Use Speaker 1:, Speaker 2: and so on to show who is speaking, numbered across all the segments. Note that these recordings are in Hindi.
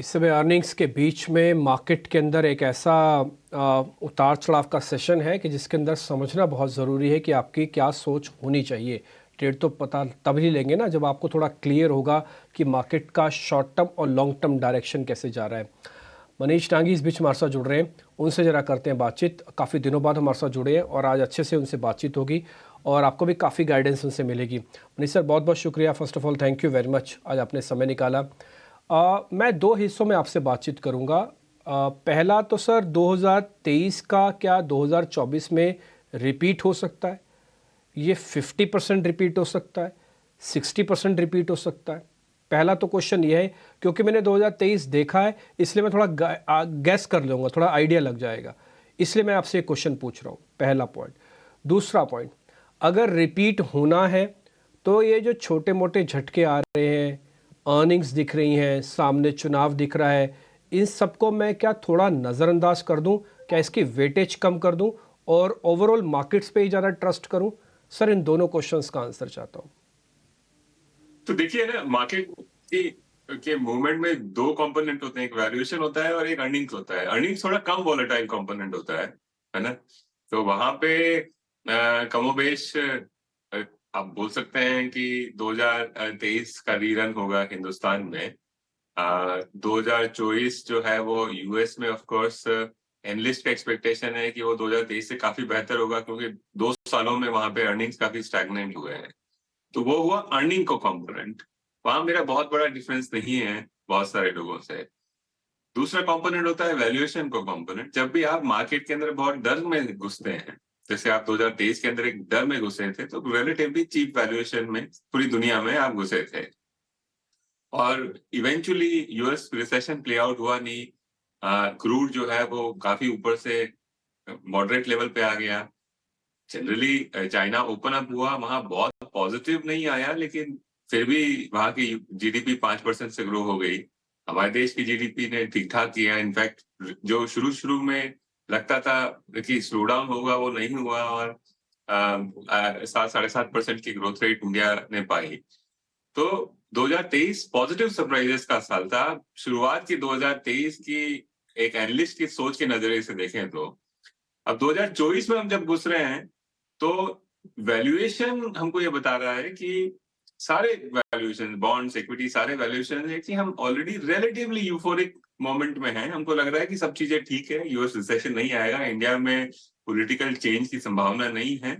Speaker 1: इस समय अर्निंग्स के बीच में मार्केट के अंदर एक ऐसा उतार चढ़ाव का सेशन है कि जिसके अंदर समझना बहुत ज़रूरी है कि आपकी क्या सोच होनी चाहिए। ट्रेड तो पता तब ही लेंगे ना जब आपको थोड़ा क्लियर होगा कि मार्केट का शॉर्ट टर्म और लॉन्ग टर्म डायरेक्शन कैसे जा रहा है। मनीष नागी इस बीच हमारे साथ जुड़ रहे हैं, उनसे ज़रा करते हैं बातचीत। काफ़ी दिनों बाद हमारे साथ जुड़े हैं और आज अच्छे से उनसे बातचीत होगी और आपको भी काफ़ी गाइडेंस उनसे मिलेगी। मनीष सर, बहुत बहुत शुक्रिया। First of all thank you very much, आज आपने समय निकाला। मैं दो हिस्सों में आपसे बातचीत करूंगा। पहला तो सर 2023 का क्या 2024 में रिपीट हो सकता है? ये 50% रिपीट हो सकता है, 60% रिपीट हो सकता है? पहला तो क्वेश्चन ये है, क्योंकि मैंने 2023 देखा है इसलिए मैं थोड़ा गैस कर लूँगा, थोड़ा आइडिया लग जाएगा, इसलिए मैं आपसे एक क्वेश्चन पूछ रहा हूँ। पहला पॉइंट। दूसरा पॉइंट, अगर रिपीट होना है तो ये जो छोटे मोटे झटके आ रहे हैं, अर्निंग्स दिख रही हैं, सामने चुनाव दिख रहा है, इन सबको मैं क्या थोड़ा नज़रअंदाज कर दूं? क्या इसकी वेटेज कम कर दूं और ओवरऑल मार्केट्स पे ही ज़्यादा ट्रस्ट करूं? सर, इन दोनों क्वेश्चंस का आंसर चाहता हूं।
Speaker 2: तो देखिए ना, मार्केट की के मूवमेंट में दो कंपोनेंट होते हैं, एक वैल्यूएशन होता है और एक अर्निंग्स होता है। अर्निंग्स थोड़ा कम वॉलेटाइल कंपोनेंट होता है ना। तो वहां पे कमोबेश आप बोल सकते हैं कि 2023 का रीरन होगा हिंदुस्तान में। 2024 जो है वो यूएस में ऑफ कोर्स एनालिस्ट का एक्सपेक्टेशन है कि वो 2023 से काफी बेहतर होगा, क्योंकि 2 सालों में वहां पे अर्निंग्स काफी स्टैग्नेंट हुए हैं। तो वो हुआ अर्निंग को कंपोनेंट। वहां मेरा बहुत बड़ा डिफरेंस नहीं है बहुत सारे लोगों से। दूसरा कंपोनेंट होता है वैल्यूएशन को कंपोनेंट। जब भी आप मार्केट के अंदर बहुत डर में घुसते हैं, जैसे आप 2023 के अंदर एक डर में घुसे थे, तो रिलेटिवली चीप वैल्यूएशन में पूरी दुनिया में आप घुसे थे और eventually US recession play out हुआ नहीं। क्रूड जो है वो काफी ऊपर से मॉडरेट लेवल पे आ गया। जनरली चाइना ओपन अप हुआ, वहां बहुत पॉजिटिव नहीं आया, लेकिन फिर भी वहां की जीडीपी 5% से ग्रो हो गई। हमारे देश की जीडीपी ने ठीक ठाक किया। इनफैक्ट जो शुरू शुरू में लगता था कि स्लो डाउन होगा, वो नहीं हुआ और 7-7.5% की ग्रोथ रेट इंडिया ने पाई। तो 2023 पॉजिटिव सरप्राइजेस का साल था। शुरुआत की 2023 की एक एनालिस्ट की सोच के नजरिए से देखें तो अब 2024 में हम जब घुस रहे हैं, तो वैल्यूएशन हमको ये बता रहा है कि सारे वैल्यूएशन, बॉन्ड्स, इक्विटी, सारे वैल्यूएशन है कि हम ऑलरेडी रिलेटिवली यूफोरिक मोमेंट में हैं। हमको लग रहा है कि सब चीजें ठीक है, यूएस रिसेशन नहीं आएगा, इंडिया में पॉलिटिकल चेंज की संभावना नहीं है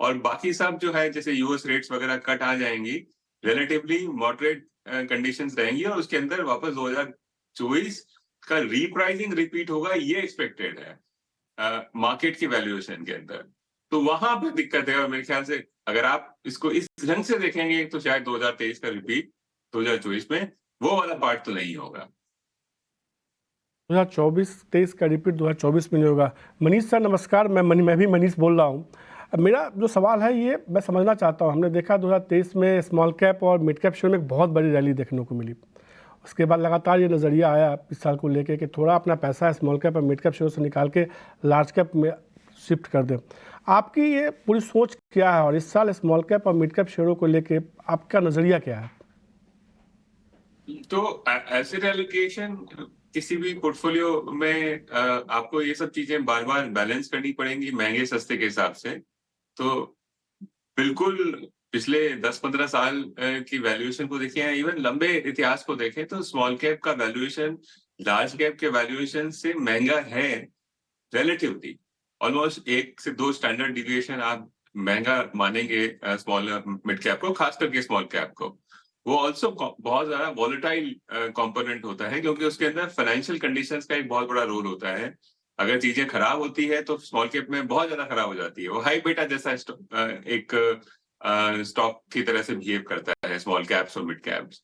Speaker 2: और बाकी सब जो है जैसे यूएस रेट्स वगैरह कट आ जाएंगी, रिलेटिवली मॉडरेट कंडीशंस रहेंगी और उसके अंदर वापस 2024 का रीप्राइसिंग रिपीट होगा, ये एक्सपेक्टेड है मार्केट की वैल्यूएशन के अंदर। तो वहां पे दिक्कत है और मेरे ख्याल से अगर आप इसको इस ढंग से देखेंगे तो शायद 2023 का रिपीट 2024 में वो वाला पार्ट तो नहीं होगा।
Speaker 3: 2024-23 का रिपीट 2024 में नहीं होगा। मनीष सर नमस्कार, मैं भी मनीष बोल रहा हूँ। मेरा जो सवाल है ये मैं समझना चाहता हूँ। हमने देखा 2023 में स्मॉल कैप और मिड कैप शेयर में एक बहुत बड़ी रैली देखने को मिली। उसके बाद लगातार ये नज़रिया आया इस साल को लेके कि थोड़ा अपना पैसा स्मॉल कैप और मिड कैप शेयर से निकाल के लार्ज कैप में शिफ्ट कर दें। आपकी ये पूरी सोच क्या है और इस साल स्मॉल कैप और मिड कैप शेयरों को लेके आपका नज़रिया क्या है?
Speaker 2: तो एसेट एलोकेशन किसी भी पोर्टफोलियो में आपको ये सब चीजें बार बार बैलेंस करनी पड़ेंगी महंगे सस्ते के हिसाब से। तो बिल्कुल पिछले 10-15 साल की वैल्यूएशन को देखें, इवन लंबे इतिहास को देखें, तो स्मॉल कैप का वैल्यूएशन लार्ज कैप के वैल्यूएशन से महंगा है रिलेटिवली। ऑलमोस्ट 1 से 2 स्टैंडर्ड डिविएशन आप महंगा मानेंगे स्मॉल मिड कैप को, खास करके स्मॉल कैप को। वो ऑल्सो बहुत ज्यादा वॉलेटाइल कंपोनेंट होता है, क्योंकि उसके अंदर फाइनेंशियल कंडीशंस का एक बहुत बड़ा रोल होता है। अगर चीजें खराब होती है तो स्मॉल कैप में बहुत ज्यादा खराब हो जाती है। वो हाई बेटा जैसा एक स्टॉक की तरह से बिहेव करता है स्मॉल कैप्स और मिड कैप्स।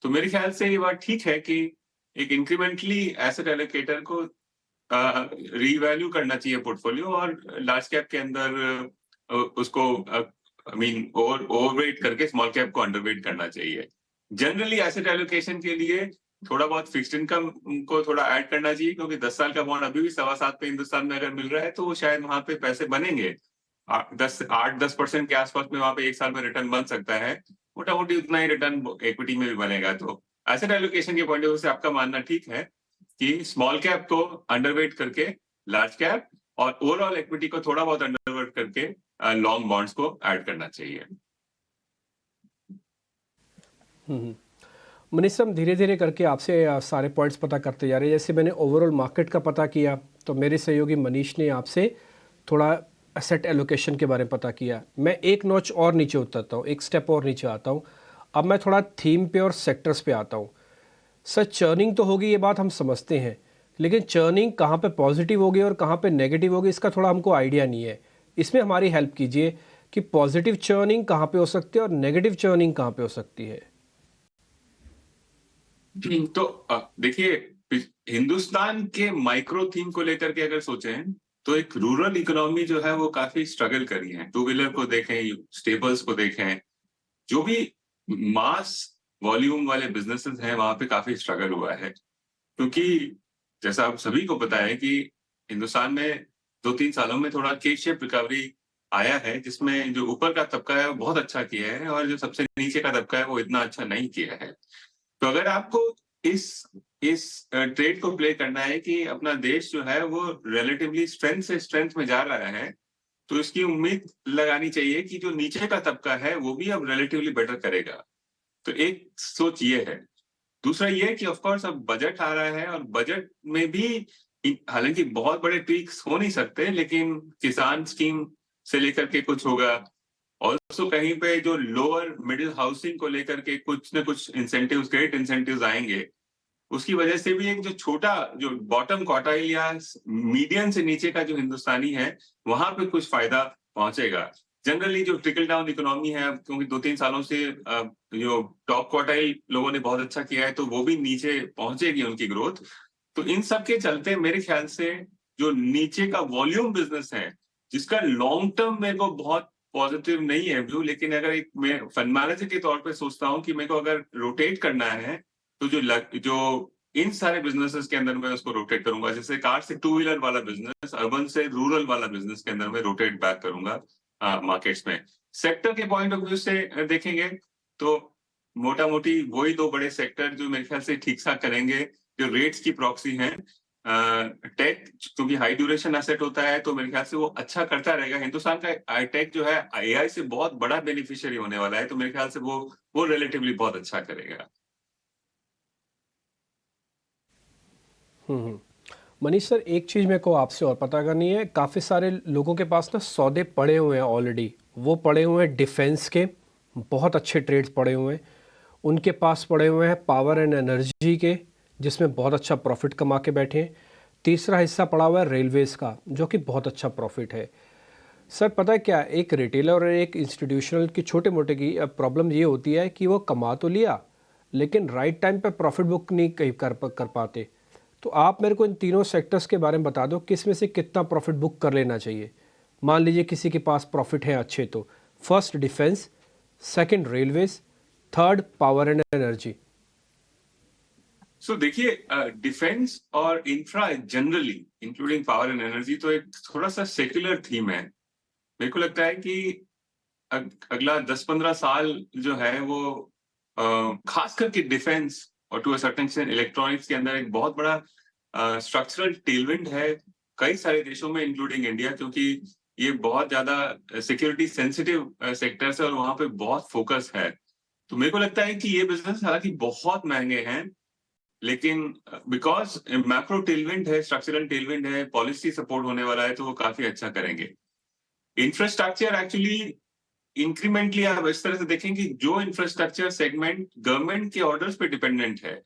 Speaker 2: तो मेरे ख्याल से ये बात ठीक है कि एक इंक्रीमेंटली एसेट एलोकेटर को रीवैल्यू करना चाहिए पोर्टफोलियो और लार्ज कैप के अंदर उसको ओवरवेट करके स्मॉल कैप को अंडरवेट करना चाहिए। जनरली एसेट एलोकेशन के लिए थोड़ा बहुत फिक्स्ड इनकम को थोड़ा ऐड करना चाहिए, क्योंकि 10 साल का बॉन्ड अभी भी 7.25 पे हिंदुस्तान में अगर मिल रहा है तो वो शायद वहां पे पैसे बनेंगे। 8-10% के आसपास में वहां पे एक साल में रिटर्न बन सकता है। मोटा मोटी उतना ही रिटर्न इक्विटी में भी बनेगा। तो एसेट एलोकेशन के पॉइंट ऑफ व्यू से आपका मानना ठीक है कि स्मॉल कैप को अंडरवेट करके लार्ज कैप और ओवरऑल इक्विटी को थोड़ा बहुत अंडरवेट करके लॉन्ग बॉन्ड्स को ऐड करना चाहिए।
Speaker 1: मनीष, हम धीरे धीरे करके आपसे सारे पॉइंट्स पता करते जा रहे हैं। जैसे मैंने ओवरऑल मार्केट का पता किया, तो मेरे सहयोगी मनीष ने आपसे थोड़ा एसेट एलोकेशन के बारे में पता किया। मैं एक नॉच और नीचे उतरता हूँ, एक स्टेप और नीचे आता हूँ। अब मैं थोड़ा थीम पे और सेक्टर्स पे आता हूँ। सर, चर्निंग तो होगी, ये बात हम समझते हैं, लेकिन चर्निंग कहाँ पे पॉजिटिव होगी और कहाँ पे नेगेटिव होगी, इसका थोड़ा हमको आइडिया नहीं है। इसमें हमारी हेल्प कीजिए कि पॉजिटिव चर्निंग कहाँ पे हो सकती है और नेगेटिव चर्निंग कहाँ पे हो सकती है।
Speaker 2: तो देखिए, हिंदुस्तान के माइक्रो थीम को लेकर के अगर सोचें तो एक रूरल इकोनॉमी जो है वो काफी स्ट्रगल करी है। टू व्हीलर को देखें, स्टेबल्स को देखें, जो भी मास वॉल्यूम वाले बिजनेसेस हैं वहां पे काफी स्ट्रगल हुआ है, क्योंकि जैसा आप सभी को पता है कि हिंदुस्तान में 2-3 सालों में थोड़ा के शेप रिकवरी आया है, जिसमें जो ऊपर का तबका है वो बहुत अच्छा किया है और जो सबसे नीचे का तबका है वो इतना अच्छा नहीं किया है। तो अगर आपको इस ट्रेड को प्ले करना है कि अपना देश जो है वो रिलेटिवली स्ट्रेंथ से स्ट्रेंथ में जा रहा है, तो इसकी उम्मीद लगानी चाहिए कि जो नीचे का तबका है वो भी अब रिलेटिवली बेटर करेगा। तो एक सोच ये है। दूसरा ये कि ऑफ कोर्स अब बजट आ रहा है और बजट में भी हालांकि बहुत बड़े ट्वीक्स हो नहीं सकते, लेकिन किसान स्कीम से लेकर के कुछ होगा। ऑल्सो कहीं पे जो लोअर मिडिल हाउसिंग को लेकर के कुछ न कुछ इंसेंटिव्स, ग्रेट इंसेंटिव्स आएंगे। उसकी वजह से भी एक जो छोटा, जो बॉटम क्वार्टाइल या मीडियन से नीचे का जो हिंदुस्तानी है, वहां पे कुछ फायदा पहुंचेगा। जनरली जो ट्रिकल डाउन इकोनॉमी है, क्योंकि 2-3 सालों से जो टॉप क्वार्टाइल लोगों ने बहुत अच्छा किया है, तो वो भी नीचे पहुंचेगी उनकी ग्रोथ। तो इन सब के चलते मेरे ख्याल से जो नीचे का वॉल्यूम बिजनेस है, जिसका लॉन्ग टर्म मेरे को बहुत पॉजिटिव नहीं है व्यू, लेकिन अगर एक मैं फंड मैनेजर के तौर पे सोचता हूँ कि मेरे को अगर रोटेट करना है, तो जो इन सारे बिजनेसेस के अंदर मैं उसको रोटेट करूंगा। जैसे कार से टू व्हीलर वाला बिजनेस, अर्बन से रूरल वाला बिजनेस के अंदर मैं रोटेट बैक करूंगा मार्केट्स में। सेक्टर के पॉइंट ऑफ व्यू से देखेंगे तो मोटा मोटी वही 2 बड़े सेक्टर जो मेरे ख्याल से ठीक ठाक करेंगे, जो रेट्स की प्रॉक्सी हैं। टेक, क्योंकि हाई ड्यूरेशन एसेट होता है, तो मेरे ख्याल से वो अच्छा करता रहेगा। हिंदुस्तान का टेक जो है एआई से बहुत बड़ा बेनिफिशियरी होने वाला है, तो मेरे ख्याल से वो रिलेटिवली बहुत अच्छा करेगा।
Speaker 1: मनीष सर, एक चीज़ मेरे को आपसे और पता करनी है। काफ़ी सारे लोगों के पास ना सौदे पड़े हुए हैं ऑलरेडी। वो पड़े हुए हैं डिफेंस के, बहुत अच्छे ट्रेड्स पड़े हुए हैं। उनके पास पड़े हुए हैं पावर एंड एनर्जी के, जिसमें बहुत अच्छा प्रॉफिट कमा के बैठे हैं। तीसरा हिस्सा पड़ा हुआ है रेलवेज़ का, जो कि बहुत अच्छा प्रॉफिट है। सर, पता है क्या, एक रिटेलर और एक इंस्टीट्यूशनल की छोटे मोटे की प्रॉब्लम ये होती है कि वो कमा तो लिया, लेकिन राइट टाइम पे प्रॉफिट बुक नहीं कहीं कर पाते। तो आप मेरे को इन तीनों सेक्टर्स के बारे में बता दो, किस में से कितना प्रॉफिट बुक कर लेना चाहिए। मान लीजिए किसी के पास प्रॉफिट है अच्छे, तो first defence, second railways, third power and energy.
Speaker 2: So देखिए, डिफेंस और infra generally including power and energy तो एक थोड़ा सा सेक्युलर थीम है। मेरे को लगता है कि अगला 10-15 साल जो है वो खास करके डिफेंस और to a certain extent electronics के अंदर एक बहुत बड़ा स्ट्रक्चरल टेलविंड है कई सारे देशों में इंक्लूडिंग इंडिया, क्योंकि ये बहुत ज्यादा सिक्योरिटी सेंसिटिव सेक्टर्स है और वहां पे बहुत फोकस है। तो मेरे को लगता है कि ये बिजनेस हालांकि बहुत महंगे हैं, लेकिन बिकॉज मैक्रो टेलविंड है, स्ट्रक्चरल टेलविंड है, पॉलिसी सपोर्ट होने वाला है, तो वो काफी अच्छा करेंगे। इंफ्रास्ट्रक्चर एक्चुअली इंक्रीमेंटली आप इस तरह से देखें कि जो इंफ्रास्ट्रक्चर सेगमेंट गवर्नमेंट के ऑर्डर्स पे डिपेंडेंट है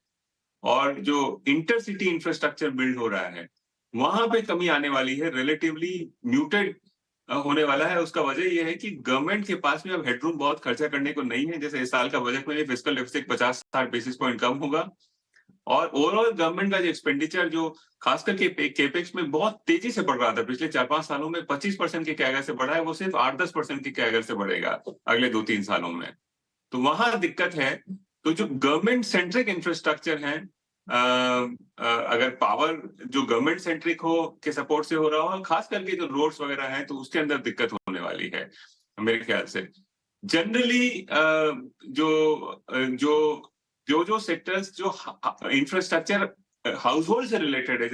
Speaker 2: और जो इंटरसिटी इंफ्रास्ट्रक्चर बिल्ड हो रहा है, वहां पे कमी आने वाली है, रिलेटिवली म्यूटेड होने वाला है। उसका वजह यह है कि गवर्नमेंट के पास में अब हेडरूम बहुत खर्चा करने को नहीं है। जैसे इस साल का बजट में फिस्कल डेफिसिट 50-60 बेसिस पॉइंट कम होगा और ओवरऑल गवर्नमेंट का जो एक्सपेंडिचर, जो खास करके केपेक्स में बहुत तेजी से बढ़ रहा था पिछले 4-5 सालों में, 25% के कैगर से बढ़ा है, वो सिर्फ 8-10% के कैगर से बढ़ेगा अगले 2-3 सालों में। तो वहां दिक्कत है। तो जो गवर्नमेंट सेंट्रिक इंफ्रास्ट्रक्चर है, अगर पावर जो गवर्नमेंट सेंट्रिक हो के सपोर्ट से हो रहा हो, खास करके जो रोड्स वगैरह हैं, तो उसके अंदर दिक्कत होने वाली है मेरे ख्याल से। जनरली जो जो सेक्टर्स जो इंफ्रास्ट्रक्चर हाउस होल्ड से रिलेटेड है,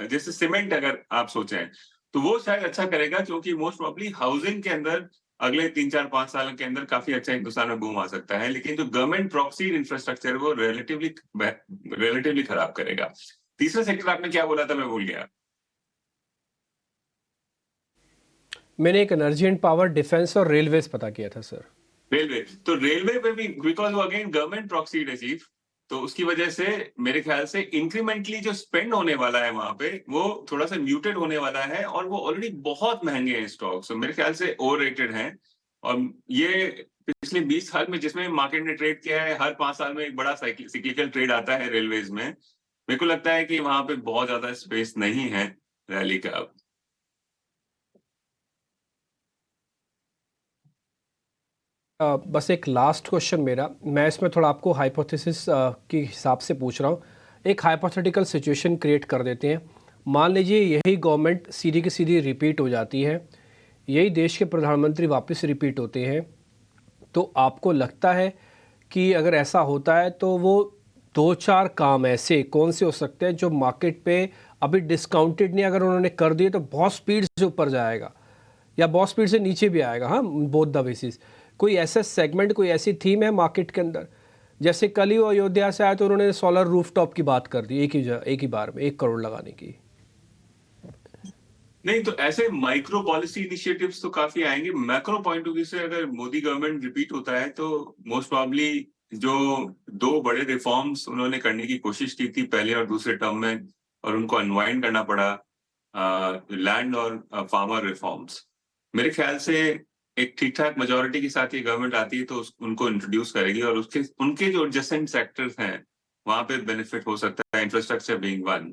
Speaker 2: जैसे सीमेंट अगर आप सोचें, तो वो शायद अच्छा करेगा, क्योंकि मोस्ट प्रोबेबली हाउसिंग के अंदर अगले 3-4-5 साल के अंदर काफी अच्छा हिंदुस्तान में बूम आ सकता है। लेकिन जो गवर्नमेंट प्रॉक्सी इंफ्रास्ट्रक्चर वो रिलेटिवली खराब करेगा। तीसरा सेक्टर आपने क्या बोला था, मैं भूल गया।
Speaker 1: मैंने एक एनर्जी एंड पावर, डिफेंस और रेलवेज पता किया था सर।
Speaker 2: रेलवे पे भी, बिकॉज वो अगेन गवर्नमेंट प्रॉक्सी रिसीव, तो उसकी वजह से मेरे ख्याल से इंक्रीमेंटली जो स्पेंड होने वाला है वहां पे वो थोड़ा सा म्यूटेड होने वाला है, और वो ऑलरेडी बहुत महंगे हैं स्टॉक्स, तो मेरे ख्याल से ओवररेटेड हैं। और ये पिछले 20 साल में जिसमें मार्केट ने ट्रेड किया है, हर 5 साल में एक बड़ा सिक्लिकल ट्रेड आता है रेलवेज में। मेरे को लगता है कि वहां पे बहुत ज्यादा स्पेस नहीं है रैली का अब।
Speaker 1: बस एक लास्ट क्वेश्चन मेरा, मैं इसमें थोड़ा आपको हाइपोथेसिस के हिसाब से पूछ रहा हूँ। एक हाइपोथेटिकल सिचुएशन क्रिएट कर देते हैं। मान लीजिए यही गवर्नमेंट सीधी की सीधी रिपीट हो जाती है, यही देश के प्रधानमंत्री वापस रिपीट होते हैं, तो आपको लगता है कि अगर ऐसा होता है तो वो 2-4 काम ऐसे कौन से हो सकते हैं जो मार्केट पे अभी डिस्काउंटेड नहीं, अगर उन्होंने कर दिए तो बहुत स्पीड से ऊपर जाएगा या बहुत स्पीड से नीचे भी आएगा, हाँ, बोथ द बेसिस। कोई ऐसा सेगमेंट, कोई ऐसी थीम है मार्केट के अंदर? जैसे कल ही वो अयोध्या से आया तो उन्होंने सोलर रूफटॉप की बात कर दी, एक ही बार में 1 करोड़ लगाने की।
Speaker 2: नहीं, तो ऐसे माइक्रो पॉलिसी इनिशिएटिव्स तो काफी आएंगे। मैक्रो पॉइंट ऑफ व्यू से अगर मोदी गवर्नमेंट रिपीट होता है तो मोस्ट प्रोबेबली जो 2 बड़े रिफॉर्म्स उन्होंने करने की कोशिश की थी पहले और दूसरे टर्म में, और उनको अनवाइंड करना पड़ा, लैंड और फार्मर रिफॉर्म्स, मेरे ख्याल से एक ठीक ठाक मेजोरिटी के साथ ये गवर्नमेंट आती है तो उनको इंट्रोड्यूस करेगी, और उनके जो एडजेसेंट सेक्टर्स हैं वहां पे बेनिफिट हो सकता है, infrastructure being one.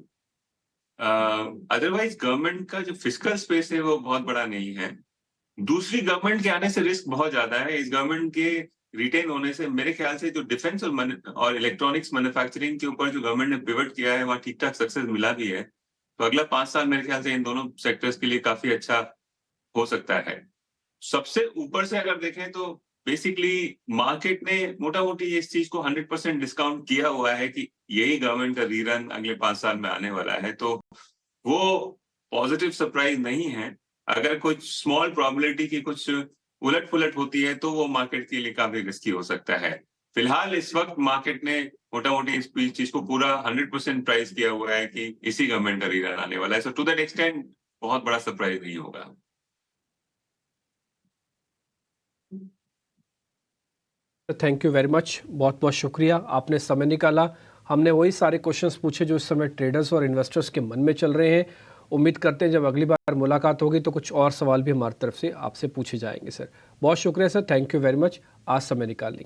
Speaker 2: Otherwise government का जो फिस्कल स्पेस है वो बहुत बड़ा नहीं है। दूसरी गवर्नमेंट के आने से रिस्क बहुत ज्यादा है। इस गवर्नमेंट के रिटेन होने से मेरे ख्याल से जो डिफेंस और इलेक्ट्रॉनिक्स मैन्युफैक्चरिंग के ऊपर जो गवर्नमेंट ने पिवट किया है वहाँ ठीक ठाक सक्सेस मिला भी है, तो अगला 5 साल मेरे ख्याल से इन दोनों सेक्टर्स के लिए काफी अच्छा हो सकता है। सबसे ऊपर से अगर देखें तो बेसिकली मार्केट ने मोटा मोटी इस चीज को 100% डिस्काउंट किया हुआ है कि यही गवर्नमेंट का रीरन अगले 5 साल में आने वाला है, तो वो पॉजिटिव सरप्राइज नहीं है। अगर कुछ स्मॉल प्रोबेबिलिटी की कुछ उलट पुलट होती है तो वो मार्केट के लिए काफी रिस्की हो सकता है। फिलहाल इस वक्त मार्केट ने मोटा मोटी इस चीज को पूरा 100% प्राइस किया हुआ है कि इसी गवर्नमेंट का रीरन आने वाला है, सो टू दैट एक्सटेंट बहुत बड़ा सरप्राइज नहीं होगा।
Speaker 1: थैंक यू वेरी मच, बहुत बहुत शुक्रिया, आपने समय निकाला। हमने वही सारे क्वेश्चंस पूछे जो इस समय ट्रेडर्स और इन्वेस्टर्स के मन में चल रहे हैं। उम्मीद करते हैं जब अगली बार मुलाकात होगी तो कुछ और सवाल भी हमारी तरफ से आपसे पूछे जाएंगे सर। बहुत शुक्रिया sir, thank you very much आज समय निकालने के लिए।